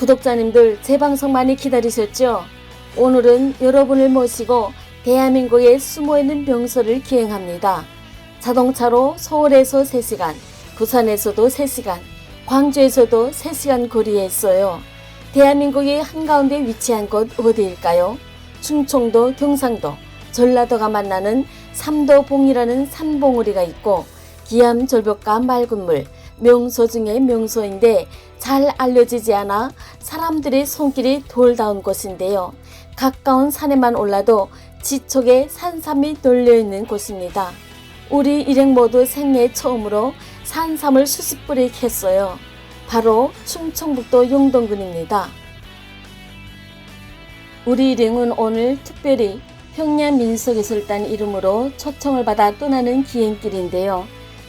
구독자님들 제 방송 많이 기다리셨죠? 오늘은 여러분을 모시고 대한민국에 숨어있는 명소를 기행합니다. 자동차로 서울에서 3시간, 부산에서도 3시간, 광주에서도 3시간 거리에 있어요. 대한민국의 한가운데 위치한 곳 어디일까요? 충청도, 경상도, 전라도가 만나는 삼도봉이라는 산봉우리가 있고 기암, 절벽과 맑은 물, 명소 중의 명소인데 잘 알려지지 않아 사람들의 손길이 덜 닿은 곳인데요. 가까운 산에만 올라도 지척에 산삼이 널려있는 곳입니다. 우리 일행 모두 생애 처음으로 산삼을 수십 뿌리 캤어요. 바로 충청북도 용동군입니다. 우리 일행은 오늘 특별히 평야민속예술단 이름으로 초청을 받아 떠나는 기행길인데요.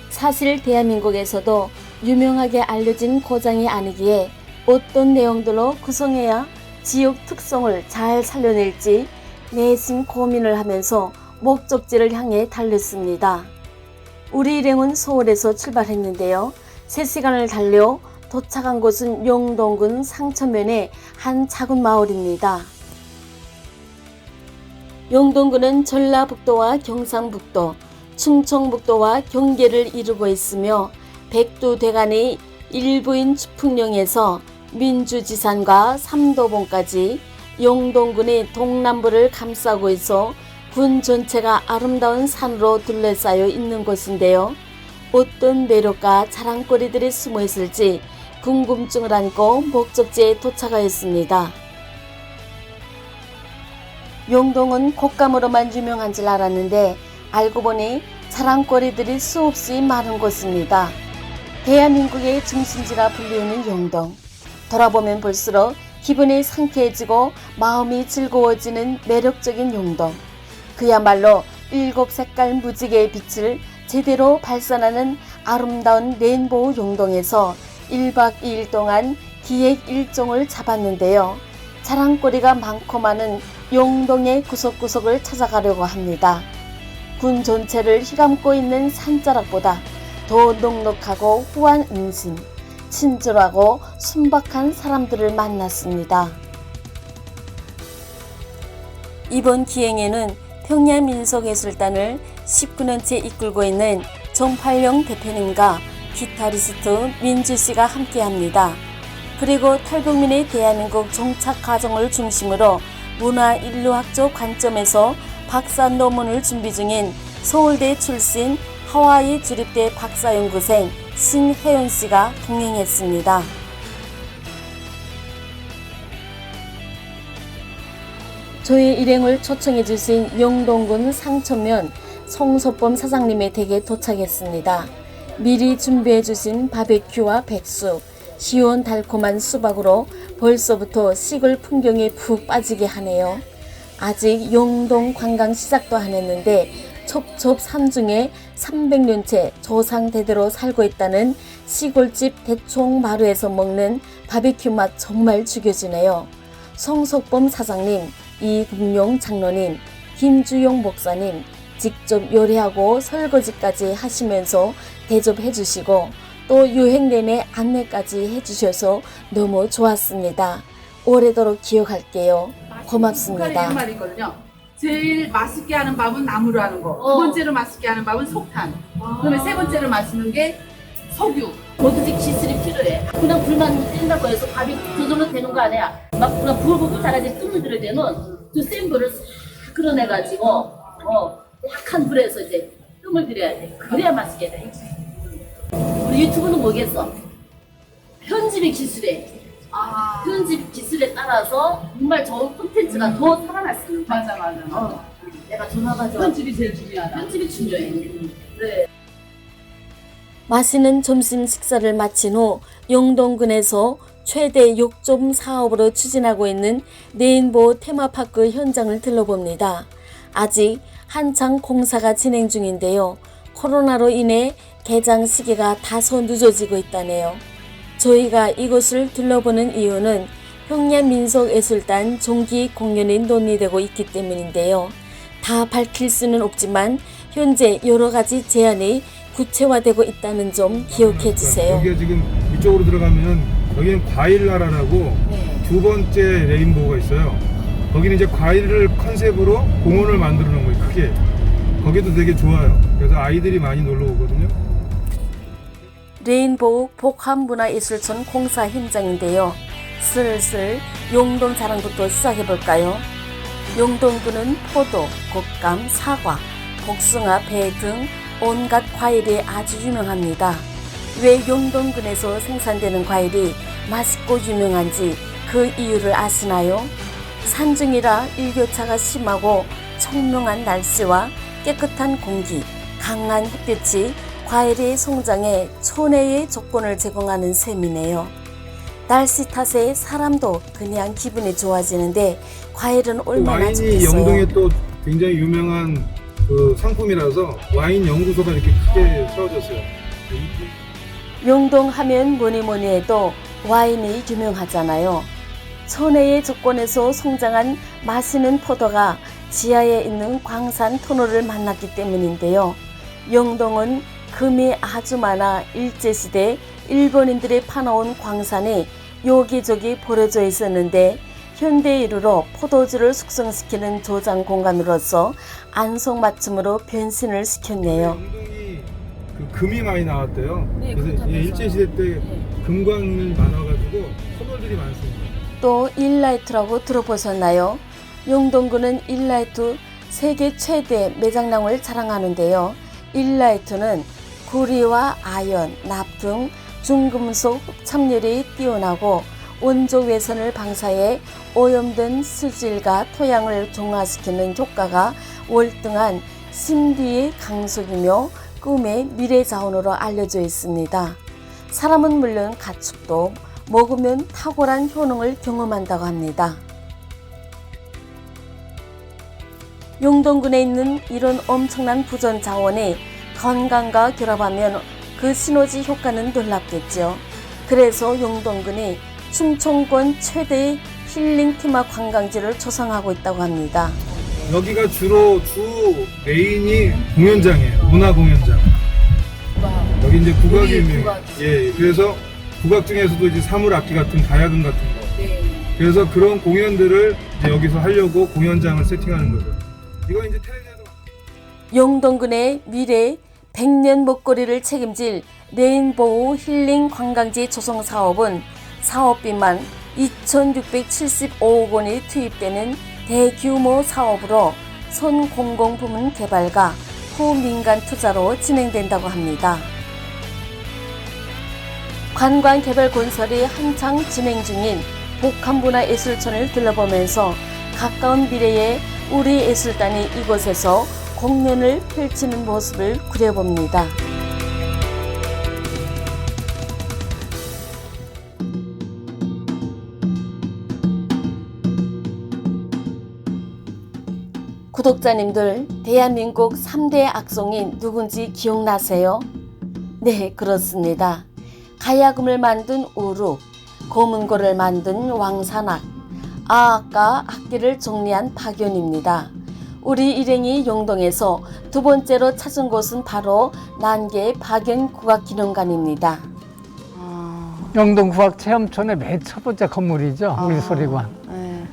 사실 대한민국에서도 유명하게 알려진 고장이 아니기에 어떤 내용들로 구성해야 지역 특성을 잘 살려낼지 내심 고민을 하면서 목적지를 향해 달렸습니다. 우리 일행은 서울에서 출발했는데요. 3시간을 달려 도착한 곳은 용동군 상천면의 한 작은 마을입니다. 용동군은 전라북도와 경상북도, 충청북도와 경계를 이루고 있으며 백두대간의 일부인 추풍령에서 민주지산과 삼도봉까지 용동군의 동남부를 감싸고 있어 군 전체가 아름다운 산으로 둘러싸여 있는 곳인데요. 어떤 매력과 자랑거리들이 숨어 있을지 궁금증을 안고 목적지에 도착하였습니다. 용동은 곶감으로만 유명한 줄 알았는데 알고 보니 자랑거리들이 수없이 많은 곳입니다. 대한민국의 중심지라 불리우는 용동. 돌아보면 볼수록 기분이 상쾌해지고 마음이 즐거워지는 매력적인 용동. 그야말로 7색깔 무지개의 빛을 제대로 발산하는 아름다운 레인보우 용동에서 1박 2일 동안 기획 일정을 잡았는데요. 자랑거리가 많고 많은 용동의 구석구석을 찾아가려고 합니다. 군 전체를 휘감고 있는 산자락보다 더 넉넉하고 후한 인심, 친절하고 순박한 사람들을 만났습니다. 이번 기행에는 평야민속예술단을 19년째 이끌고 있는 정팔용 대표님과 기타리스트 민주씨가 함께합니다. 그리고 탈북민의 대한민국 정착 과정을 중심으로 문화인류학적 관점에서 박사 논문을 준비 중인 서울대 출신 하와이 주립대 박사연구생 신혜연씨가 동행했습니다. 저희 일행을 초청해 주신 용동군 상천면 송소범 사장님의 댁에 도착했습니다. 미리 준비해 주신 바베큐와 백숙, 시원 달콤한 수박으로 벌써부터 시골 풍경에 푹 빠지게 하네요. 아직 용동 관광 시작도 안 했는데 첩첩 산중에 300년째 조상대대로 살고 있다는 시골집 대총마루에서 먹는 바베큐 맛 정말 죽여주네요. 송석범 사장님, 이금용 장로님, 김주용 목사님 직접 요리하고 설거지까지 하시면서 대접해 주시고 또 여행 내내 안내까지 해주셔서 너무 좋았습니다. 오래도록 기억할게요. 고맙습니다. 말이 있거든요. 제일 맛있게 하는 밥은 나무로 하는 거. 두 번째로 맛있게 하는 밥은 석탄. 그다음에 세 번째로 맛있는 게 석유. 뭐든지 기술이 필요해. 그냥 불만 뗀다고 해서 밥이 그걸로 되는 거 아니야. 막 그냥 불보고 달아지 뜸을 들여야 되는 그 센 불을 싹 끌어내가지고 약한 불에서 이제 뜸을 들여야 돼. 그래야 맛있게 돼. 우리 유튜브는 뭐겠어? 편집의 기술에 편집 기술에 따라서 정말 좋은 콘텐츠가 더 살아날 수 있는 거야. 맞아. 내가 전화 가져. 편집이 제일 중요하다. 편집이 중요해. 네. 맛있는 점심 식사를 마친 후 용동군에서 최대 욕좀 사업으로 추진하고 있는 레인보우 테마파크 현장을 들러봅니다. 아직 한창 공사가 진행 중인데요. 코로나로 인해 개장 시기가 다소 늦어지고 있다네요. 저희가 이곳을 둘러보는 이유는 평야민속예술단 정기 공연이 논의되고 있기 때문인데요. 다 밝힐 수는 없지만 현재 여러 가지 제안이 구체화되고 있다는 점 기억해 주세요. 여기가 지금 이쪽으로 들어가면 여기는 과일 나라라고 네. 두 번째 레인보우가 있어요. 거기는 이제 과일을 컨셉으로 공원을 만들어 놓은 거예요. 크게. 거기도 되게 좋아요. 그래서 아이들이 많이 놀러 오거든요. 레인보우 복합문화예술촌 공사 현장인데요. 슬슬 용동 자랑부터 시작해볼까요? 용동구는 포도, 곶감, 사과, 복숭아, 배 등 온갖 과일이 아주 유명합니다. 왜 용동군에서 생산되는 과일이 맛있고 유명한지 그 이유를 아시나요? 산중이라 일교차가 심하고 청명한 날씨와 깨끗한 공기, 강한 햇빛이 과일의 성장에 초내의 조건을 제공하는 셈이네요. 날씨 탓에 사람도 그냥 기분이 좋아지는데 과일은 얼마나 와인이 좋겠어요. 영동에 또 굉장히 유명한 그 상품이라서 와인 연구소가 이렇게 크게 세워졌어요. 용동 하면 뭐니 해도 와인이 유명하잖아요. 천혜의 조건에서 성장한 맛있는 포도가 지하에 있는 광산 터널을 만났기 때문인데요. 용동은 금이 아주 많아 일제시대 일본인들이 파놓은 광산이 여기저기 버려져 있었는데 현대 이르러 포도주를 숙성시키는 조장 공간으로서 안성맞춤으로 변신을 시켰네요. 영동이 그 금이 많이 나왔대요. 네, 그래서 그렇다면서요. 일제시대 때 네. 금광이 많아가지고 터널들이 많습니다. 또 일라이트라고 들어보셨나요? 용동구는 일라이트 세계 최대 매장량을 자랑하는데요. 일라이트는 구리와 아연, 납 등 중금속 흡착률이 뛰어나고 원조 외선을 방사해 오염된 수질과 토양을 중화시키는 효과가 월등한 신비의 강속이며 꿈의 미래 자원으로 알려져 있습니다. 사람은 물론 가축도 먹으면 탁월한 효능을 경험한다고 합니다. 용동군에 있는 이런 엄청난 부전 자원이 건강과 결합하면 그 시너지 효과는 놀랍겠죠. 그래서 용동군이 충청권 최대의 힐링 테마 관광지를 조성하고 있다고 합니다. 여기가 주로 주 메인이 공연장이에요. 문화 공연장. 여기 이제 국악이 여기 유명해요. 국악이죠. 예, 그래서 국악 중에서도 이제 사물악기 같은 가야금 같은 거. 네. 그래서 그런 공연들을 이제 여기서 하려고 공연장을 세팅하는 거죠. 이거 이제 텔레비전에도 용동군의 미래 100년 먹거리를 책임질 레인보우 힐링 관광지 조성 사업은 사업비만 2,675억 원이 투입되는 대규모 사업으로 선공공부문 개발과 후민간 투자로 진행된다고 합니다. 관광개발 건설이 한창 진행 중인 복합문화예술촌을 둘러보면서 가까운 미래에 우리 예술단이 이곳에서 공연을 펼치는 모습을 그려봅니다. 구독자님들, 대한민국 3대 악성이 누군지 기억나세요? 네, 그렇습니다. 가야금을 만든 우룩, 고문고를 만든 왕산악, 아악과 악기를 정리한 박연입니다. 우리 일행이 용동에서 두 번째로 찾은 곳은 바로 난계 박연 국악기념관입니다. 영동국악체험촌의 맨 첫 번째 건물이죠. 우리 소리관. 네.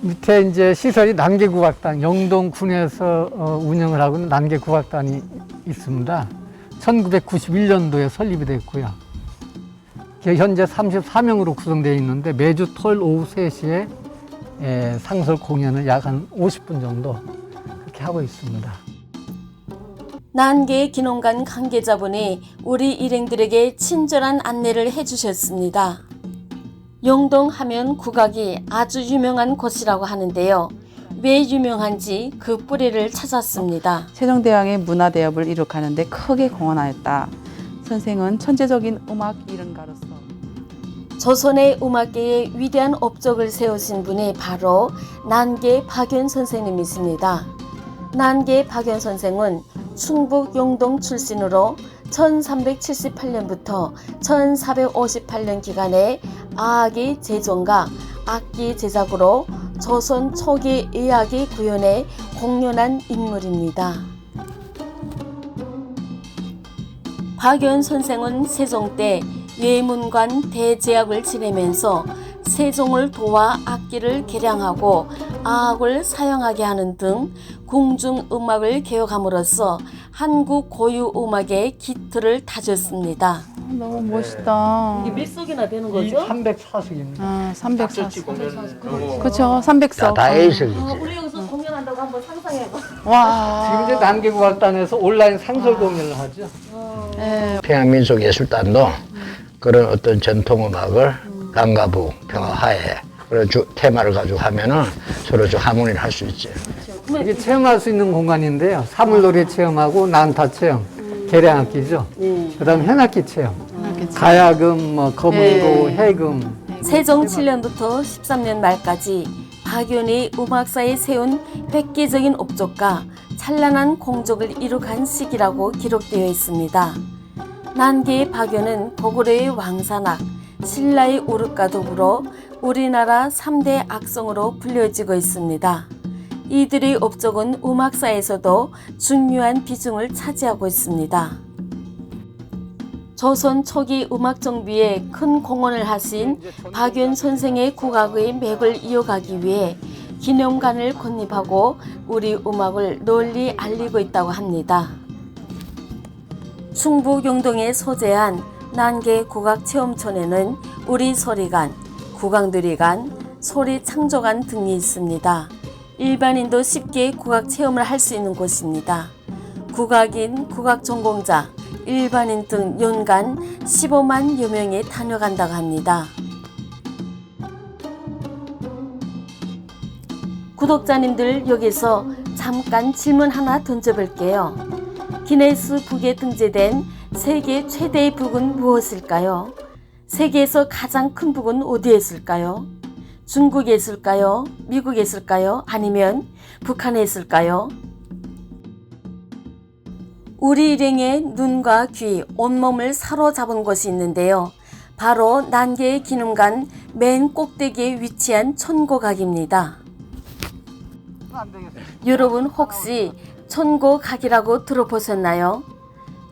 밑에 이제 시설이 난계국악단, 영동군에서 운영을 하고 있는 난계국악단이 있습니다. 1991년도에 설립이 됐고요. 현재 34명으로 구성되어 있는데 매주 토요일 오후 3시에 상설 공연을 약 한 50분 정도 그렇게 하고 있습니다. 난계 기념관 관계자분이 우리 일행들에게 친절한 안내를 해주셨습니다. 용동 하면 국악이 아주 유명한 곳이라고 하는데요. 왜 유명한지 그 뿌리를 찾았습니다. 세종대왕의 문화대업을 이룩하는 데 크게 공헌하였다. 선생은 천재적인 음악 이론가로서 조선의 음악계에 위대한 업적을 세우신 분이 바로 난계 박연 선생님이십니다. 난계 박연 선생은 충북 용동 출신으로 1378년부터 1458년 기간에 아악기 제정과 악기 제작으로 조선 초기 의악기 구현에 공헌한 인물입니다. 박연 선생은 세종 때 예문관 대제학을 지내면서 세종을 도와 악기를 개량하고 아악을 사용하게 하는 등 궁중음악을 개혁함으로써 한국 고유 음악의 기틀을 다졌습니다. 너무 멋있다. 몇 석이나 되는 이 거죠? 304석입니다. 아, 304석. 그렇죠. 300석. 다 A석이지. 우리 여기서 공연한다고 한번 상상해봐. 와. 지금 이제 난개국악단에서 온라인 상설 공연을 하죠. 예. 평양민속예술단도 그런 어떤 전통음악을 남가부 평화하에 그런 테마를 가지고 하면은 서로 좀 하모니를 할 수 있지. 이게 체험할 수 있는 공간인데요. 사물놀이 체험하고 난타 체험, 계량악기죠. 그다음 현악기 체험, 가야금, 뭐 거문고, 해금. 세종 7년부터 13년 말까지 박연이 음악사에 세운 획기적인 업적과 찬란한 공적을 이룩한 시기라고 기록되어 있습니다. 난개의 박연은 고구려의 왕산악, 신라의 오륵과 더불어 우리나라 3대 악성으로 불려지고 있습니다. 이들의 업적은 음악사에서도 중요한 비중을 차지하고 있습니다. 조선 초기 음악 정비에 큰 공헌을 하신 박연 선생의 국악의 맥을 이어가기 위해 기념관을 건립하고 우리 음악을 널리 알리고 있다고 합니다. 충북 영동에 소재한 난개 국악체험촌에는 우리 소리관, 국악누리관, 소리창조관 등이 있습니다. 일반인도 쉽게 국악 체험을 할 수 있는 곳입니다. 국악인, 국악 전공자, 일반인 등 연간 15만여 명이 다녀간다고 합니다. 구독자님들, 여기서 잠깐 질문 하나 던져볼게요. 기네스 북에 등재된 세계 최대의 북은 무엇일까요? 세계에서 가장 큰 북은 어디에 있을까요? 중국에 있을까요? 미국에 있을까요? 아니면 북한에 있을까요? 우리 일행의 눈과 귀, 온몸을 사로잡은 곳이 있는데요. 바로 난개의 기념관 맨 꼭대기에 위치한 천고각입니다. 여러분 혹시 천고각이라고 들어보셨나요?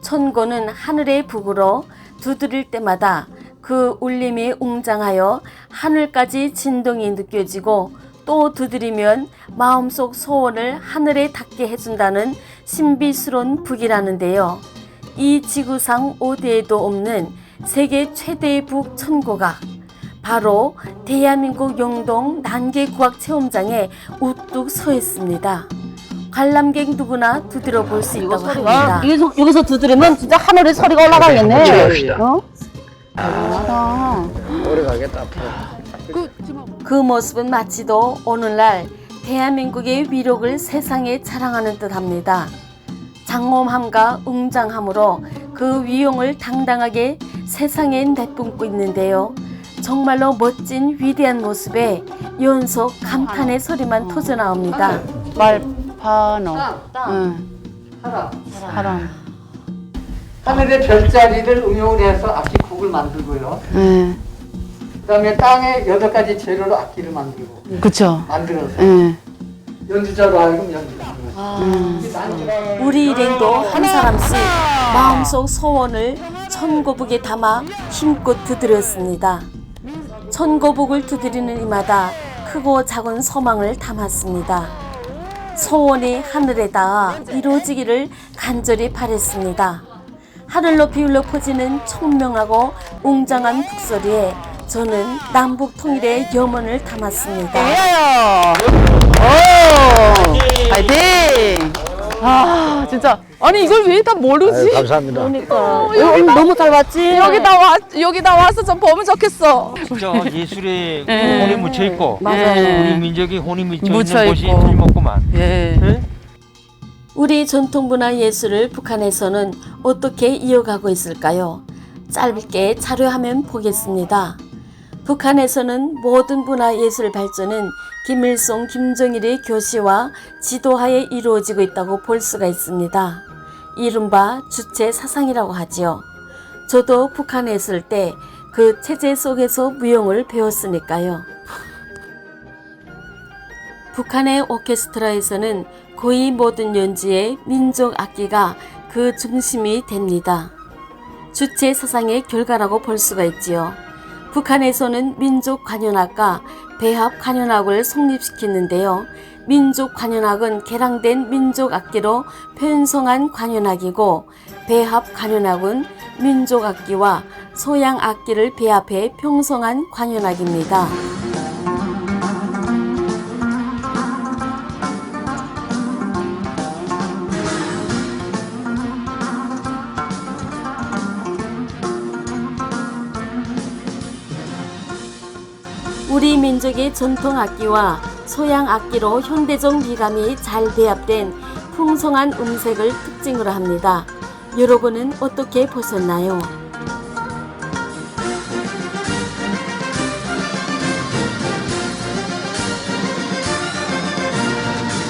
천고는 하늘의 북으로 두드릴 때마다 그 울림이 웅장하여 하늘까지 진동이 느껴지고 또 두드리면 마음속 소원을 하늘에 닿게 해준다는 신비스러운 북이라는데요. 이 지구상 어디에도 없는 세계 최대의 북 천고각, 바로 대한민국 영동 난개국악체험장에 우뚝 서 있습니다. 관람객 누구나 두드려 볼 수 있다고 합니다. 여기서 두드리면 진짜 하늘에 소리가 올라가겠네. 합시다. 아. 오래 가겠다 앞으로. 그 모습은 마치도 오늘날 대한민국의 위력을 세상에 자랑하는 듯합니다. 장엄함과 웅장함으로 그 위용을 당당하게 세상에 내뿜고 있는데요. 정말로 멋진 위대한 모습에 연속 감탄의 소리만 터져나옵니다. 말파노. 응. 사람. 하늘의 별자리를 응용을 해서 악기곡을 만들고요. 예. 그다음에 땅에 8가지 재료로 악기를 만들고 그쵸. 만들어서 예. 연주자로 하여금 연주하는 우리 일행도 한 사람씩 마음속 소원을 천고북에 담아 힘껏 두드렸습니다. 천고북을 두드리는 이마다 크고 작은 소망을 담았습니다. 소원이 하늘에 닿아 이루어지기를 간절히 바랬습니다. 하늘 높이 울려 퍼지는 청명하고 웅장한 북소리에 저는 남북 통일의 염원을 담았습니다. 오! 파이팅! 아, 진짜. 아니, 이걸 왜 다 모르지? 아유, 감사합니다. 너무 잘 봤지? 여기다 와서 좀 보면 좋겠어. 진짜 예술에 혼이 묻혀 있고 맞아요. 우리 민족이 혼이 묻혀 묻혀 있는 곳이 있고. 틀림없구만. 예. 우리 전통문화 예술을 북한에서는 어떻게 이어가고 있을까요? 짧게 자료화면 보겠습니다. 북한에서는 모든 문화 예술 발전은 김일성, 김정일의 교시와 지도하에 이루어지고 있다고 볼 수가 있습니다. 이른바 주체 사상이라고 하지요. 저도 북한에 있을 때 그 체제 속에서 무용을 배웠으니까요. 북한의 오케스트라에서는 거의 모든 연주의 민족 악기가 그 중심이 됩니다. 주체 사상의 결과라고 볼 수가 있지요. 북한에서는 민족관현악과 배합관현악을 성립시켰는데요. 민족관현악은 개량된 민족악기로 편성한 관현악이고, 배합관현악은 민족악기와 서양악기를 배합해 편성한 관현악입니다. 우리 민족의 전통 악기와 서양 악기로 현대적 미감이 잘 배합된 풍성한 음색을 특징으로 합니다. 여러분은 어떻게 보셨나요?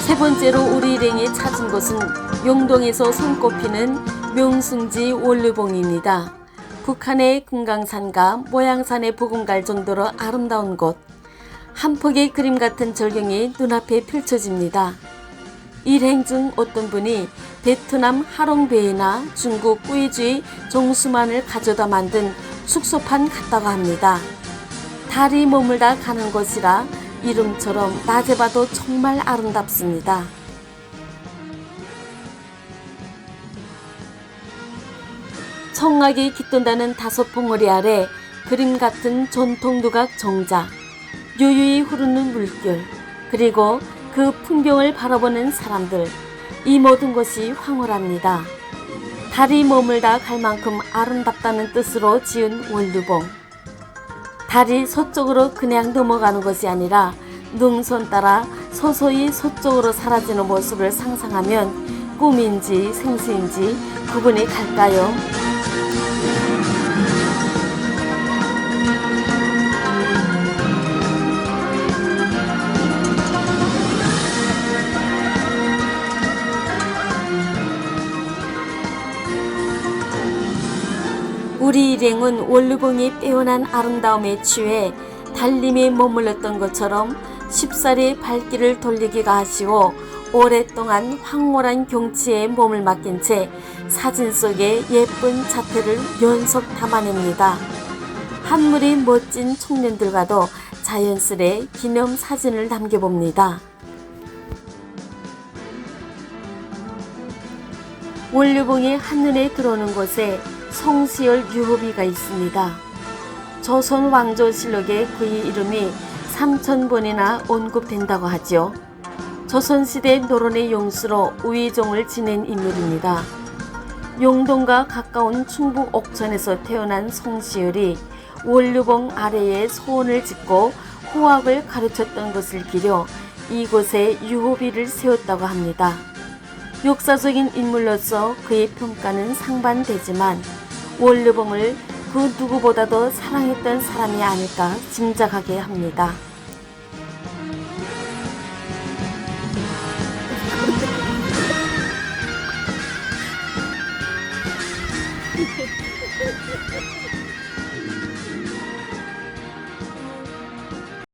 세 번째로 우리 일행이 찾은 곳은 용동에서 손꼽히는 명승지 원류봉입니다. 북한의 금강산과 모양산에 부근갈 정도로 아름다운 곳, 한 폭의 그림 같은 절경이 눈앞에 펼쳐집니다. 일행 중 어떤 분이 베트남 하롱베이나 중국 꾸이주의 정수만을 가져다 만든 숙소판 같다고 합니다. 달이 머물다 가는 곳이라 이름처럼 낮에 봐도 정말 아름답습니다. 청각이 깃든다는 다섯 봉우리 아래 그림 같은 전통 누각 정자, 유유히 흐르는 물결, 그리고 그 풍경을 바라보는 사람들, 이 모든 것이 황홀합니다. 달이 머물다 갈 만큼 아름답다는 뜻으로 지은 원류봉. 달이 서쪽으로 그냥 넘어가는 것이 아니라 능선 따라 서서히 서쪽으로 사라지는 모습을 상상하면 꿈인지 생시인지 구분이 갈까요? 우리 일행은 원류봉이 빼어난 아름다움에 취해 달림에 머물렀던 것처럼 쉽사리 발길을 돌리기가 아쉬워 오랫동안 황홀한 경치에 몸을 맡긴 채 사진 속의 예쁜 자태를 연속 담아냅니다. 한물이 멋진 청년들과도 자연스레 기념 사진을 남겨봅니다. 원류봉이 한눈에 들어오는 곳에 성시열 유호비가 있습니다. 조선 왕조실록에 그의 이름이 3000번이나 언급된다고 하죠. 조선시대 노론의 용수로 우의종을 지낸 인물입니다. 용동과 가까운 충북 옥천에서 태어난 성시열이 원류봉 아래에 소원을 짓고 호학을 가르쳤던 것을 기려 이곳에 유호비를 세웠다고 합니다. 역사적인 인물로서 그의 평가는 상반되지만 원류봉을 그 누구보다도 사랑했던 사람이 아닐까 짐작하게 합니다.